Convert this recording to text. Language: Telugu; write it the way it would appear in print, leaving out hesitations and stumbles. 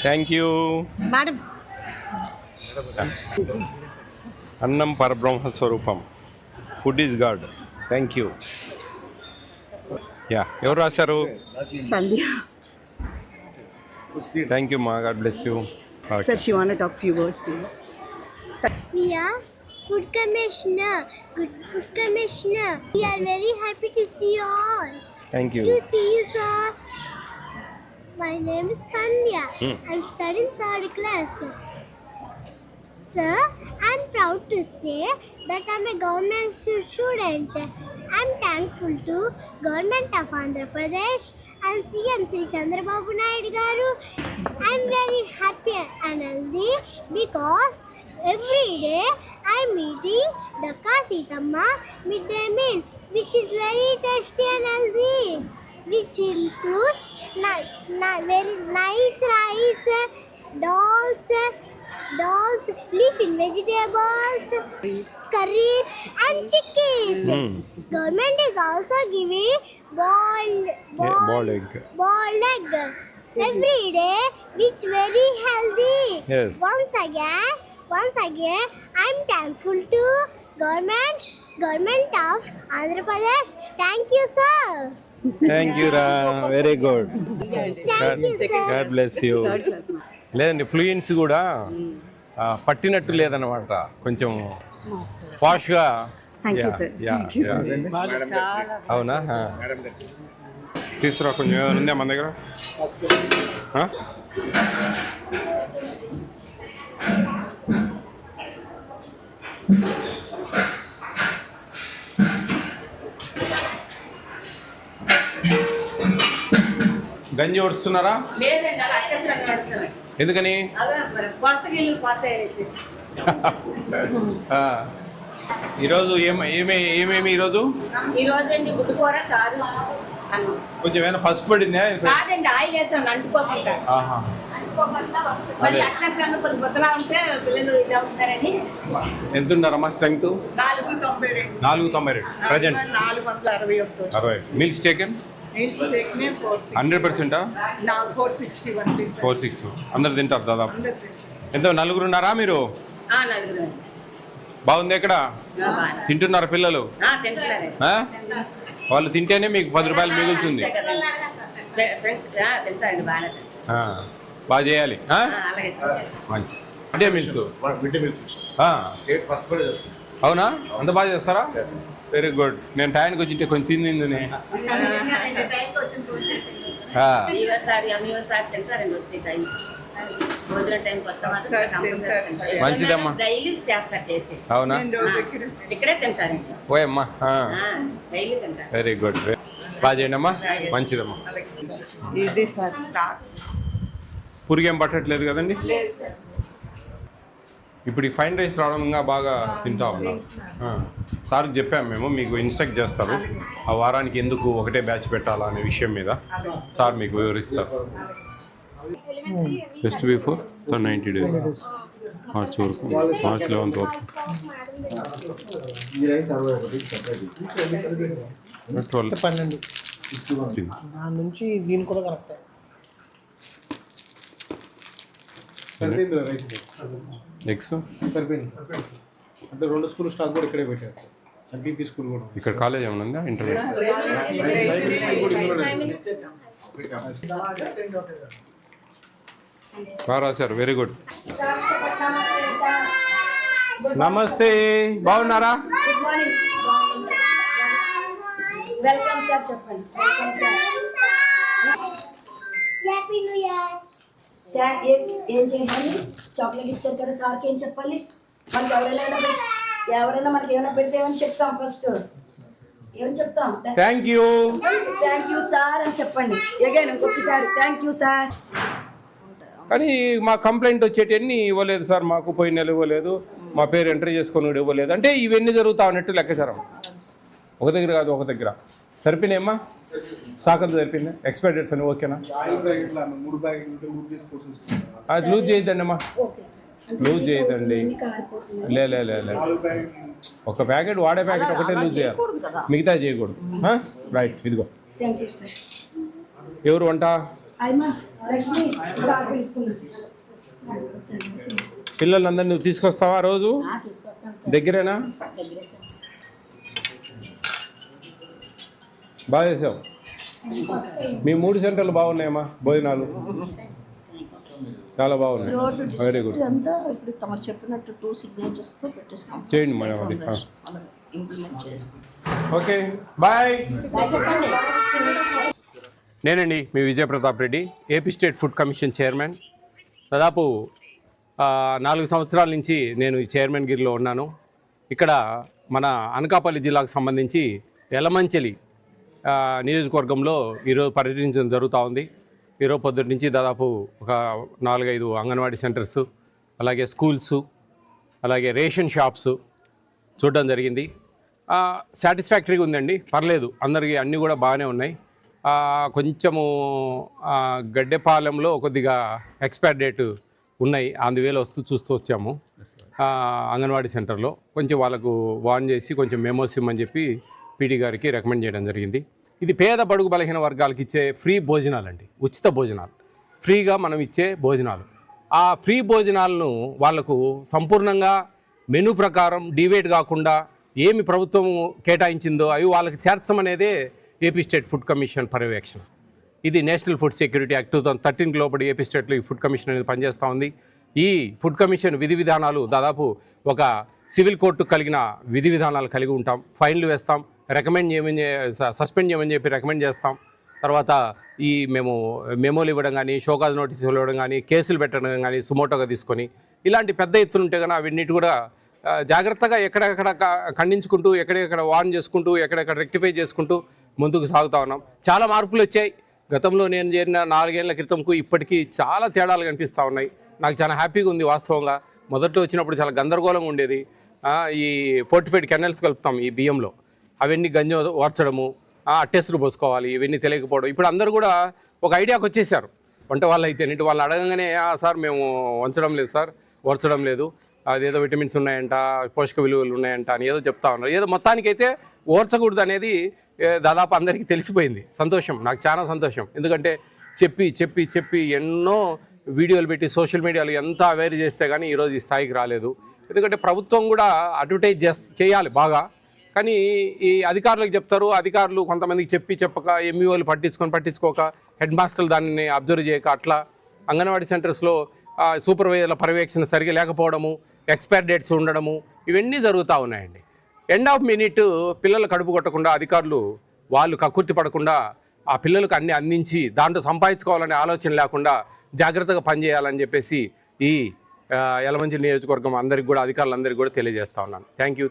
Thank you madam. అన్నం పరబ్రహ్మ స్వరూపం, food is God. Thank you. Yeah, ఎవరు రాశారు? సంధ్య. థ్యాంక్ యూ మా, God bless you. Sir, she want to talk few words to you. We are food commissioner. Good food commissioner. We are very happy to see you all. Thank you. To see you, sir. My name is Sandhya. I'm studying 3rd class. Sir, I'm proud to say that I'm a government student. I'm thankful to Government of Andhra Pradesh and CM Sri Chandrababu Naidu garu. I'm very happy and healthy because every day I'm eating Dakka Sithamma midday meal, which is very tasty and healthy, which includes very nice rice, dolls, leafy vegetables, curries and chickens. Government is also giving boiled egg every day, which very healthy. Yes. Once again, I'm thankful to government of Andhra Pradesh. Thank you, sir. Thank you రా, very good. Thank you, sir. God bless you. లేదండి, ఫ్లూయెన్సీ కూడా పట్టినట్టు లేదన్నమాట, కొంచెం పాష్గా. Thank you, sir. Thank you, sir. అవునా? తీసుకురా, కొంచెం ఏమైనా ఉందా మన దగ్గర? గంజి వస్తున్నారా? ఎందుకని? ఈరోజు ఏమేమి ఈరోజు? అండి గుడ్డుకూర, చారు, కొంచెం ఏమైనా పసుపు పడిందా? కాదండి, ఆయిల్ వేస్తాను అంటుకోకుండా. ఎంత ఉన్నారమ్మా స్ట్రెంగ్త్? 492 ప్రజెంట్. 60. Meals taken 100%? 460. అందరు తింటారు దాదాపు? ఎంతో నలుగురు ఉన్నారా మీరు? బాగుంది. ఎక్కడ తింటున్నారు పిల్లలు? వాళ్ళు తింటేనే మీకు 10 రూపాయలు మిగులుతుంది. బాగా చేయాలి. మంచి అంటే మీకు అవునా? అంత బాగా చేస్తారా? Very good. నేను టైంకి వచ్చింటే కొంచెం తింది. మంచిదమ్మా. అవునా? ఓయమ్మా, వెరీ గుడ్. బాగా చేయండి అమ్మా, మంచిదమ్మా. పురిగేం పట్టట్లేదు కదండి? ఇప్పుడు ఈ ఫైన్ రైస్ రావడం ఇంకా బాగా తింటా ఉన్నాం. సార్కి చెప్పాము మేము, మీకు ఇన్స్ట్రక్ట్ చేస్తారు ఆ వారానికి ఎందుకు ఒకటే బ్యాచ్ పెట్టాలా అనే విషయం మీద. సార్ మీకు వివరిస్తారు. జస్ట్ బిఫోర్ 90 days, మార్చ్ వరకు, మార్చ్ 11th వరకు. నుంచి దీని కూడా కరెక్ట్. ఎగ్స్ సరిపోయింది అంటే 2 స్కూల్ స్టాక్ కూడా ఇక్కడే పెట్టారు. ఎంపీపీ స్కూల్ కూడా ఇక్కడ కాలేజ్ ఏమైనా ఉందా? ఇంటర్వ్యూ రాశారు. Very good. నమస్తే, బాగున్నారా? Good morning. Welcome sir. చెప్పండి. Welcome sir. Happy new year. ఏం చేయాలి? చాక్లెట్ ఇచ్చారు కదా సార్కి, ఏం చెప్పాలి? మనకి ఎవరైనా మనకి ఏమైనా పెడితే ఏమని చెప్తాం? ఫస్ట్ ఏమని చెప్తాం? థ్యాంక్ యూ సార్ అని చెప్పండి. అగైన్ ఇంకొకసారి థ్యాంక్ యూ సార్. కానీ మా కంప్లైంట్ వచ్చేటన్ని ఇవ్వలేదు సార్, మాకు పోయిన నెల ఇవ్వలేదు, మా పేరు ఎంట్రీ చేసుకొని ఇవ్వలేదు అంటే ఇవన్నీ జరుగుతా ఉన్నట్టు లెక్కచారం. ఒక దగ్గర కాదు, ఒక దగ్గర. సరిపోయినాయమ్మా? సాకంత సరిపోయింది. ఎక్స్పైరీ డేట్స్ అని ఓకేనా? అది లూజ్ చేయొద్దండి అమ్మా, లూజ్ చేయొద్దండి. లే ఒక ప్యాకెట్, వాడే ప్యాకెట్ ఒకటే లూజ్ చేయాలి, మిగతా చేయకూడదు. రైట్, ఇదిగో. ఎవరు వంట? అయ్యమ్మా లక్ష్మి సార్ పిలుచుకుంది. పిల్లలందరినీ నువ్వు తీసుకొస్తావా రోజు? తీసుకొస్తాను సార్. దగ్గరేనా? దగ్గరే సార్. బాగా చేసావు. మీ 3 సెంటర్లు బాగున్నాయమ్మా, భోజనాలు చాలా బాగున్నాయి. Very good. అంతా ఇప్పుడు తమరు చెప్పినట్టు 2 signatures తో పెట్టిస్తాం. చేయండి మేడం అది. ఇంప్లిమెంట్ చేస్తాం. Okay bye. చెప్పండి. నేనండి మీ Vijayapratap Reddy, AP state food commission chairman. దాదాపు 4 సంవత్సరాల నుంచి నేను ఈ చైర్మన్ గిరిలో ఉన్నాను. ఇక్కడ మన అనకాపల్లి జిల్లాకు సంబంధించి యలమంచిలి నియోజకవర్గంలో ఈరోజు పర్యటించడం జరుగుతూ ఉంది. ఈరోజు పొద్దుటి నుంచి దాదాపు ఒక 4-5 అంగన్వాడీ సెంటర్స్, అలాగే స్కూల్స్, అలాగే రేషన్ షాప్స్ చూడడం జరిగింది. సాటిస్ఫాక్టరీగా ఉందండి, పర్లేదు, అందరికీ అన్నీ కూడా బాగానే ఉన్నాయి. కొంచెము గడ్డెపాలెంలో కొద్దిగా ఎక్స్పైర్ డేట్ ఉన్నాయి, అందువేళ చూస్తూ వచ్చాము. అంగన్వాడీ సెంటర్లో కొంచెం వాళ్ళకు వార్న్ చేసి కొంచెం మెమోస్ ఇమ్మని చెప్పి పీడీ గారికి రికమెండ్ చేయడం జరిగింది. ఇది పేద బడుగు బలహీన వర్గాలకు ఇచ్చే ఫ్రీ భోజనాలు అండి, ఉచిత భోజనాలు, ఫ్రీగా మనం ఇచ్చే భోజనాలు. ఆ ఫ్రీ భోజనాలను వాళ్లకు సంపూర్ణంగా మెనూ ప్రకారం డివేట్ కాకుండా ఏమి ప్రభుత్వం కేటాయించిందో అవి వాళ్ళకి చేర్చమనేదే ఏపీ స్టేట్ ఫుడ్ కమిషన్ పర్యవేక్షణ. ఇది నేషనల్ ఫుడ్ సెక్యూరిటీ యాక్ట్ 2013 లోబడి ఏపీ స్టేట్లో ఈ ఫుడ్ కమిషన్ అనేది పనిచేస్తూ ఉంది. ఈ ఫుడ్ కమిషన్ విధి విధానాలు దాదాపు ఒక సివిల్ కోర్టు కలిగిన విధి విధానాలు కలిగి ఉంటాం. ఫైన్లు వేస్తాం, రికమెండ్ చేయమని, సస్పెండ్ చేయమని చెప్పి రికమెండ్ చేస్తాం. తర్వాత ఈ మేము మెమోలు ఇవ్వడం కానీ, షోకాజ్ నోటీసులు ఇవ్వడం కానీ, కేసులు పెట్టడం కానీ సుమోటోగా తీసుకొని ఇలాంటి పెద్ద ఎత్తున ఉంటే కానీ అవన్నిటి కూడా జాగ్రత్తగా ఎక్కడెక్కడ ఖండించుకుంటూ, ఎక్కడెక్కడ వార్న్ చేసుకుంటూ, ఎక్కడెక్కడ రెక్టిఫై చేసుకుంటూ ముందుకు సాగుతూ ఉన్నాం. చాలా మార్పులు వచ్చాయి. గతంలో నేను చేరిన 4 ఏళ్ల క్రితంకు ఇప్పటికీ చాలా తేడాలు కనిపిస్తూ ఉన్నాయి. నాకు చాలా హ్యాపీగా ఉంది వాస్తవంగా. మొదట్లో వచ్చినప్పుడు చాలా గందరగోళంగా ఉండేది. ఈ ఫోర్టిఫైడ్ కెనల్స్ కలుపుతాం ఈ బియ్యంలో, అవన్నీ గంజం ఓర్చడము, అట్టేసులు పోసుకోవాలి, ఇవన్నీ తెలియకపోవడం. ఇప్పుడు అందరూ కూడా ఒక ఐడియాకి వచ్చేసారు. వంట వాళ్ళు అయితే వాళ్ళు అడగంగానే సార్ మేము వంచడం లేదు సార్, ఓర్చడం లేదు, అదేదో విటమిన్స్ ఉన్నాయంట, పోషక విలువలు ఉన్నాయంట అని ఏదో చెప్తా ఉన్నారు. ఏదో మొత్తానికైతే ఓర్చకూడదు అనేది దాదాపు అందరికీ తెలిసిపోయింది. సంతోషం, నాకు చాలా సంతోషం. ఎందుకంటే చెప్పి చెప్పి చెప్పి ఎన్నో వీడియోలు పెట్టి సోషల్ మీడియాలో ఎంత అవేర్ చేస్తే కానీ ఈరోజు ఈ స్థాయికి రాలేదు. ఎందుకంటే ప్రభుత్వం కూడా అడ్వర్టైజ్ చేయాలి బాగా, కానీ ఈ అధికారులకు చెప్తారు, అధికారులు కొంతమందికి చెప్పక ఎంఈఓలు పట్టించుకోక, హెడ్ మాస్టర్లు దాన్ని అబ్జర్వ్ చేయక, అట్లా అంగన్వాడీ సెంటర్స్లో సూపర్వైజర్ల పర్యవేక్షణ సరిగా లేకపోవడము, ఎక్స్పైర్ డేట్స్ ఉండడము, ఇవన్నీ జరుగుతూ ఉన్నాయండి. ఎండ్ ఆఫ్ మినిట్ పిల్లలు కడుపు కొట్టకుండా అధికారులు వాళ్ళు కక్కుర్తి పడకుండా ఆ పిల్లలకు అన్ని అందించి దాంట్లో సంపాదించుకోవాలనే ఆలోచన లేకుండా జాగ్రత్తగా పనిచేయాలని చెప్పేసి ఈ యలమంచిలి నియోజకవర్గం అందరికీ కూడా, అధికారులందరికీ కూడా తెలియజేస్తా ఉన్నాను. Thank you.